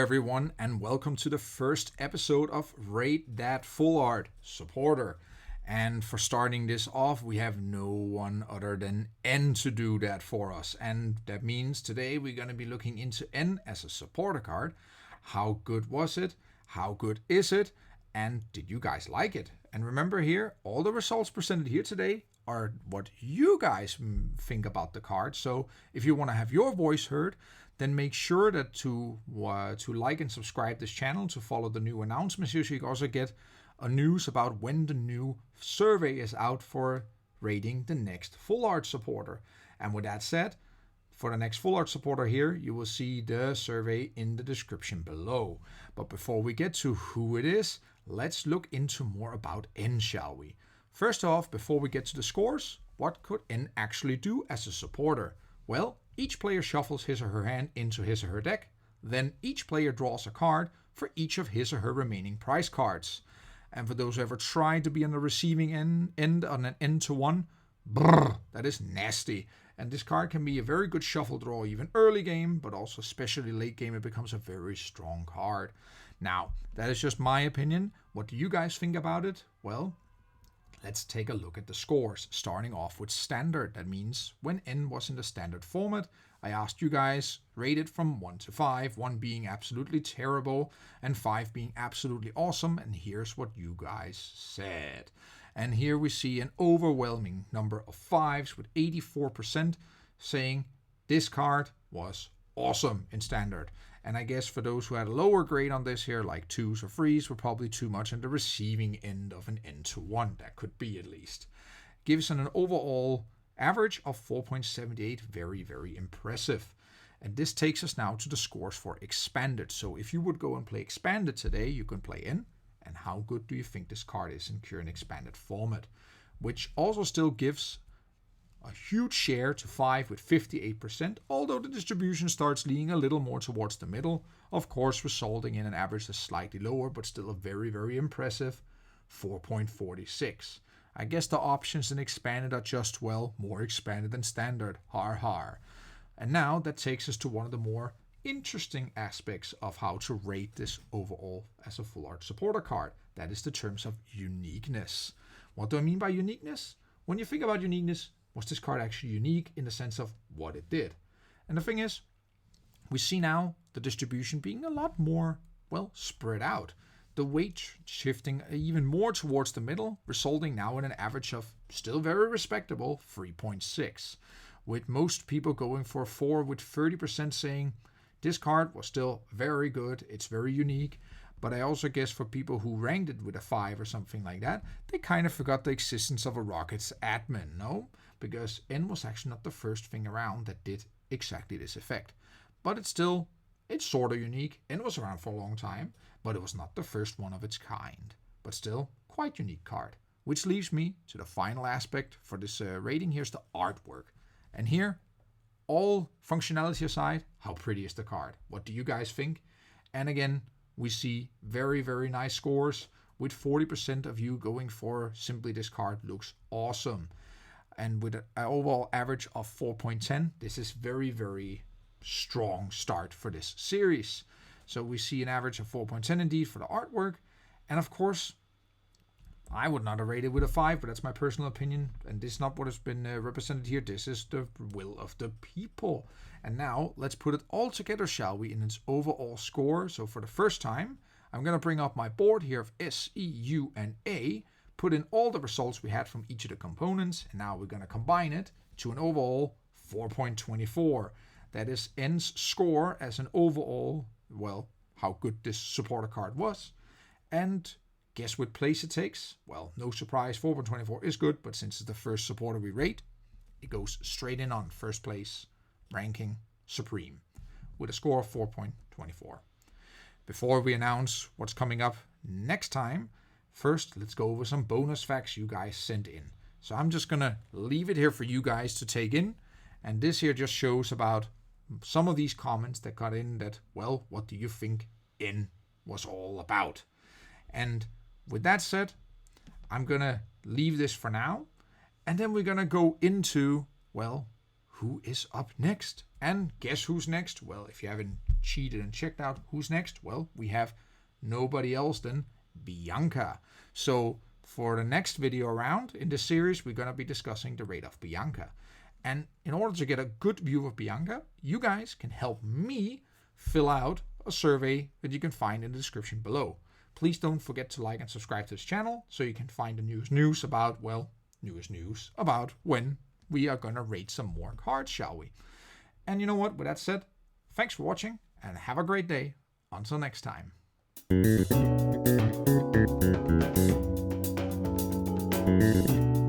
everyone, and welcome to the first episode of Rate That Full Art Supporter. And for starting this off, we have no one other than N to do that for us. And that means today we're going to be looking into N as a supporter card. How good was it? How good is it? And did you guys like it? And remember here, all the results presented here today are what you guys think about the card. So if you want to have your voice heard, then make sure that to like and subscribe this channel to follow the new announcements here, so you can also get a news about when the new survey is out for rating the next full art supporter. And with that said, for the next full art supporter here, you will see the survey in the description below. But before we get to who it is, let's look into more about N, shall we? First off, before we get to the scores, what could N actually do as a supporter? Well, each player shuffles his or her hand into his or her deck. Then each player draws a card for each of his or her remaining prize cards. And for those who ever tried to be on the receiving end on an N to 1, brrr, that is nasty. And this card can be a very good shuffle draw even early game, but also especially late game it becomes a very strong card. Now, that is just my opinion. What do you guys think about it? Well, let's take a look at the scores, starting off with standard. That means when N was in the standard format, I asked you guys, rate it from 1 to 5, 1 being absolutely terrible and 5 being absolutely awesome. And here's what you guys said. And here we see an overwhelming number of 5s with 84% saying this card was awesome in standard. And I guess for those who had a lower grade on this here, like 2s or 3s, were probably too much in the receiving end of an N to 1. That could be at least. Gives an overall average of 4.78. Very, very impressive. And this takes us now to the scores for expanded. So if you would go and play expanded today, you can play N. And how good do you think this card is in current expanded format? Which also still gives a huge share to 5 with 58%, although the distribution starts leaning a little more towards the middle, of course resulting in an average that's slightly lower, but still a very, very impressive 4.46. I guess the options in expanded are just, well, more expanded than standard. Har har. And now that takes us to one of the more interesting aspects of how to rate this overall as a full art supporter card. That is the terms of uniqueness. What do I mean by uniqueness? When you think about uniqueness, was this card actually unique in the sense of what it did? And the thing is, we see now the distribution being a lot more, well, spread out. The weight shifting even more towards the middle, resulting now in an average of still very respectable 3.6. With most people going for 4 with 30% saying this card was still very good, it's very unique. But I also guess for people who ranked it with a 5 or something like that, they kind of forgot the existence of a Rockets admin, no? Because N was actually not the first thing around that did exactly this effect. But it's sort of unique. N was around for a long time, but it was not the first one of its kind. But still, quite unique card. Which leaves me to the final aspect for this rating. Here's the artwork. And here, all functionality aside, how pretty is the card? What do you guys think? And again, we see very, very nice scores with 40% of you going for simply this card looks awesome. And with an overall average of 4.10, this is very, very strong start for this series. So we see an average of 4.10 indeed for the artwork. And of course, I would not have rated with a 5, but that's my personal opinion. And this is not what has been represented here. This is the will of the people. And now let's put it all together, shall we, in its overall score. So for the first time, I'm going to bring up my board here of S, E, U, and A. Put in all the results we had from each of the components. And now we're going to combine it to an overall 4.24. That is N's score as an overall, well, how good this supporter card was. And guess what place it takes? Well, no surprise, 4.24 is good, but since it's the first supporter we rate, it goes straight in on first place, ranking supreme, with a score of 4.24. Before we announce what's coming up next time, first let's go over some bonus facts you guys sent in. So I'm just going to leave it here for you guys to take in, and this here just shows about some of these comments that got in that, well, what do you think N was all about? And with that said, I'm going to leave this for now. And then we're going to go into, well, who is up next. And guess who's next? Well, if you haven't cheated and checked out who's next, well, we have nobody else than Bianca. So for the next video around in this series, we're going to be discussing the raid of Bianca. And in order to get a good view of Bianca, you guys can help me fill out a survey that you can find in the description below. Please don't forget to like and subscribe to this channel so you can find the newest news about, well, newest news about when we are going to raid some more cards, shall we? And you know what? With that said, thanks for watching and have a great day. Until next time. Thank you.